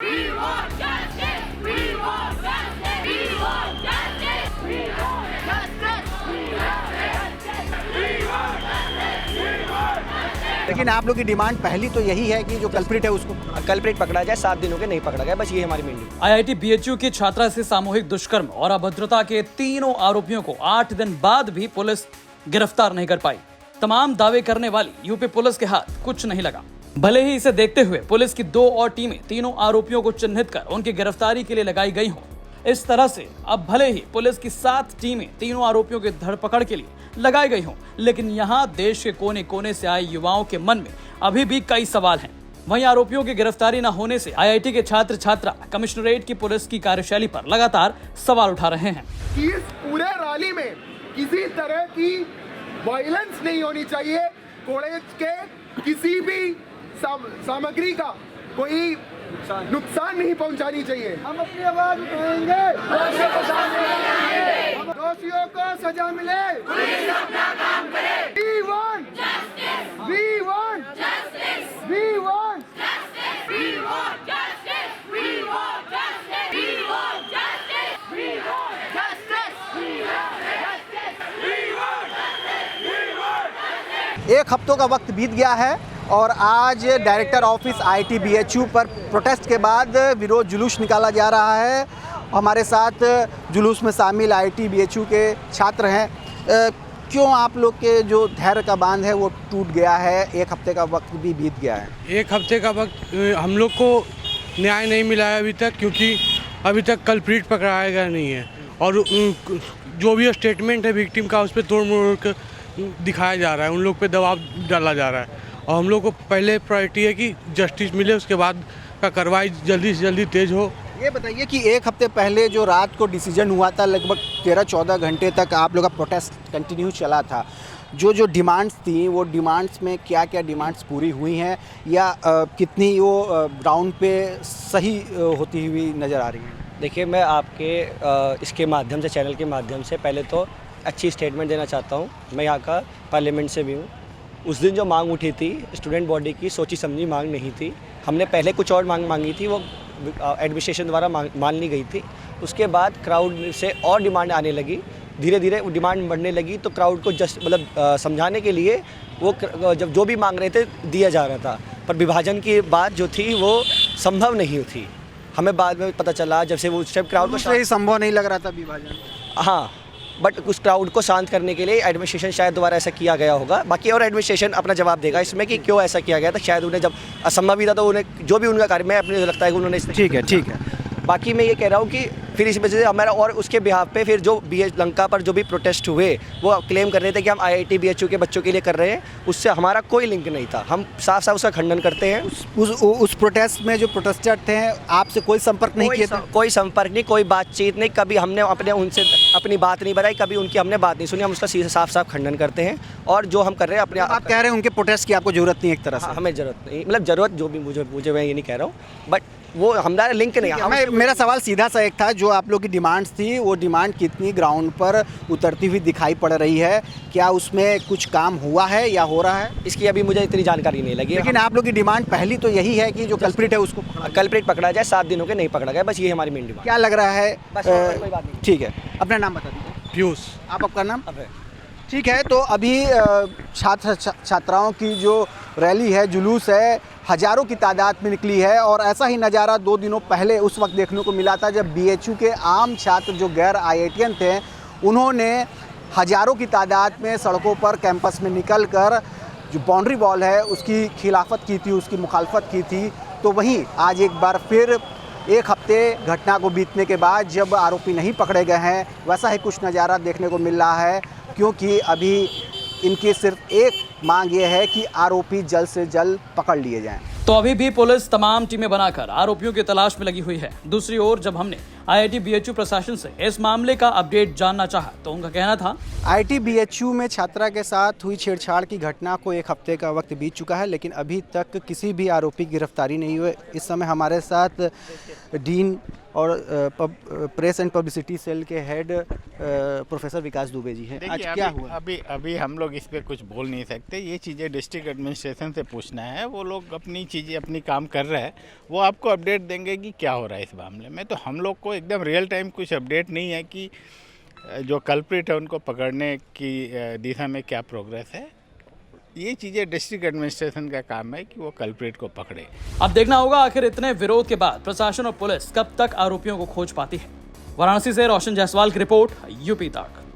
लेकिन आप लोग की डिमांड पहली तो यही है कि जो कल्प्रिट है उसको कल्प्रिट पकड़ा जाए, 7 दिन हो गए नहीं पकड़ा गया, बस ये हमारी मेन डिमांड। आईआईटी बीएचयू की छात्रा से सामूहिक दुष्कर्म और अभद्रता के तीनों आरोपियों को 8 दिन बाद भी पुलिस गिरफ्तार नहीं कर पाई। तमाम दावे करने वाली यूपी पुलिस के हाथ कुछ नहीं लगा। भले ही इसे देखते हुए पुलिस की 2 और टीमें तीनों आरोपियों को चिन्हित कर उनकी गिरफ्तारी के लिए लगाई गई हों, इस तरह से अब भले ही पुलिस की 7 टीमें तीनों आरोपियों की धरपकड़ के लिए लगाई गई हों, लेकिन यहाँ देश के कोने कोने से आए युवाओं के मन में अभी भी कई सवाल हैं। वहीं आरोपियों की गिरफ्तारी न होने से आईआईटी के छात्र छात्रा कमिश्नरेट की पुलिस की कार्यशैली पर लगातार सवाल उठा रहे हैं कि इस पूरे रैली में किसी तरह की वायलेंस नहीं होनी चाहिए। कॉलेज के किसी भी सामग्री का कोई नुकसान नहीं पहुंचानी चाहिए। हम अपनी आवाज उठाएंगे, दोषियों को सजा मिले। We want justice. We want justice. We want justice. We want justice. We want justice. We want justice. We want justice. We want justice. We want justice. We want justice. एक हफ्तों का वक्त बीत गया है और आज डायरेक्टर ऑफिस आईआईटी बीएचयू पर प्रोटेस्ट के बाद विरोध जुलूस निकाला जा रहा है। हमारे साथ जुलूस में शामिल आईआईटी बीएचयू के छात्र हैं। क्यों आप लोग के जो धैर्य का बांध है वो टूट गया है? एक हफ्ते का वक्त भी बीत गया है। एक हफ्ते का वक्त हम लोग को न्याय नहीं मिला है अभी तक, क्योंकि अभी तक कल्प्रिट पकड़ाया गया नहीं है और जो भी स्टेटमेंट है विक्टिम का उस पर तोड़ मोड़ कर दिखाया जा रहा है, उन लोग पे दबाव डाला जा रहा है। और हम लोग को पहले प्रायोरिटी है कि जस्टिस मिले, उसके बाद का कार्रवाई जल्दी से जल्दी तेज हो। ये बताइए कि एक हफ्ते पहले जो रात को डिसीजन हुआ था, लगभग 13-14 घंटे तक आप लोग का प्रोटेस्ट कंटिन्यू चला था। जो डिमांड्स थी वो डिमांड्स में क्या क्या डिमांड्स पूरी हुई हैं या कितनी वो ग्राउंड पे सही होती हुई नज़र आ रही हैं? देखिए, मैं आपके इसके माध्यम से, चैनल के माध्यम से पहले तो अच्छी स्टेटमेंट देना चाहता हूँ। मैं यहाँ का पार्लियामेंट से भी हूँ। उस दिन जो मांग उठी थी स्टूडेंट बॉडी की, सोची समझी मांग नहीं थी। हमने पहले कुछ और मांग मांगी थी, वो एडमिनिस्ट्रेशन द्वारा मान ली गई थी। उसके बाद क्राउड से और डिमांड आने लगी, धीरे धीरे वो डिमांड बढ़ने लगी, तो क्राउड को जस्ट समझाने के लिए वो जब जो भी मांग रहे थे दिया जा रहा था। पर विभाजन की बात जो थी वो संभव नहीं थी। हमें बाद में पता चला जब से वो उस टाइम क्राउड को संभव नहीं लग रहा था विभाजन। हाँ, बट उस क्राउड को शांत करने के लिए एडमिनिस्ट्रेशन शायद दोबारा ऐसा किया गया होगा। बाकी और एडमिनिस्ट्रेशन अपना जवाब देगा इसमें कि क्यों ऐसा किया गया था। शायद उन्हें जब असंभव ही था तो उन्हें जो भी उनका कार्य, मैं अपने लगता है कि उन्होंने ठीक है। बाकी मैं ये कह रहा हूँ कि फिर इस वजह से हमारा और उसके बिहाफ पे फिर जो लंका पर जो भी प्रोटेस्ट हुए वो क्लेम कर रहे थे कि हम आईआईटी बीएचयू के बच्चों के लिए कर रहे हैं, उससे हमारा कोई लिंक नहीं था। हम साफ साफ उसका खंडन करते हैं। उस प्रोटेस्ट में जो प्रोटेस्टर थे आपसे कोई संपर्क नहीं किया था? कोई संपर्क नहीं, कोई बातचीत नहीं, कभी हमने उनसे अपनी बात नहीं बताई, कभी उनकी हमने बात नहीं सुनी। हम उसका साफ साफ खंडन करते हैं और जो हम कर रहे हैं अपने आप कह रहे हैं उनके प्रोटेस्ट की आपको जरूरत नहीं? एक तरह से हमें जरूरत नहीं, मतलब जरूरत जो भी मुझे मैं ये नहीं कह रहा हूँ, बट वो हमारा लिंक नहीं। मेरा सवाल सीधा सा एक था, जो आप लोग की डिमांड्स थी वो डिमांड कितनी ग्राउंड पर उतरती हुई दिखाई पड़ रही है? क्या उसमें कुछ काम हुआ है या हो रहा है? इसकी अभी मुझे इतनी जानकारी नहीं लगी। लेकिन आप लोग की डिमांड पहली तो यही है कि जो कल्प्रिट है उसको कल्प्रिट पकड़ा जाए, 7 दिन हो गए नहीं पकड़ा गया, बस ये हमारी मेन डिमांड। क्या लग रहा है? कोई बात नहीं। ठीक है, अपना नाम बता दीजिए। पीयूष। आपका नाम? ठीक है, तो अभी छात्र छात्राओं की जो रैली है, जुलूस है, हज़ारों की तादाद में निकली है और ऐसा ही नज़ारा 2 दिनों पहले उस वक्त देखने को मिला था जब बीएचयू के आम छात्र जो गैर आईआईटीएन थे उन्होंने हज़ारों की तादाद में सड़कों पर कैंपस में निकलकर जो बाउंड्री वॉल है उसकी खिलाफत की थी, उसकी मुखालफत की थी। तो वहीं आज एक बार फिर एक हफ्ते घटना को बीतने के बाद जब आरोपी नहीं पकड़े गए हैं, वैसा ही कुछ नज़ारा देखने को मिल रहा है, क्योंकि अभी इनकी सिर्फ एक मांग ये है कि आरोपी जल्द से जल्द पकड़ लिए जाएं। तो अभी भी पुलिस तमाम टीमें बनाकर आरोपियों की तलाश में लगी हुई है। दूसरी ओर जब हमने आईआईटी बीएचयू प्रशासन से इस मामले का अपडेट जानना चाहा तो उनका कहना था, आईआईटी बीएचयू में छात्रा के साथ हुई छेड़छाड़ की घटना को एक हफ्ते का वक्त बीत चुका है, लेकिन अभी तक किसी भी आरोपी की गिरफ्तारी नहीं हुई। इस समय हमारे साथ डीन और प्रेस एंड पब्लिसिटी सेल के हेड प्रोफेसर विकास दुबे जी हैं। आज देखिए क्या अभी, हुआ? अभी हम लोग इस पे कुछ बोल नहीं सकते। ये चीज़ें डिस्ट्रिक्ट एडमिनिस्ट्रेशन से पूछना है। वो लोग अपनी चीज़ें अपनी काम कर रहे हैं, वो आपको अपडेट देंगे कि क्या हो रहा है इस मामले में। तो हम लोग को एकदम रियल टाइम कुछ अपडेट नहीं है कि जो कल्प्रिट है उनको पकड़ने की दिशा में क्या प्रोग्रेस है। ये चीज़ें डिस्ट्रिक्ट एडमिनिस्ट्रेशन का काम है कि वो कल्प्रिट को पकड़े। अब देखना होगा आखिर इतने विरोध के बाद प्रशासन और पुलिस कब तक आरोपियों को खोज पाती है। वाराणसी से रोशन जायसवाल की रिपोर्ट, यूपी तक।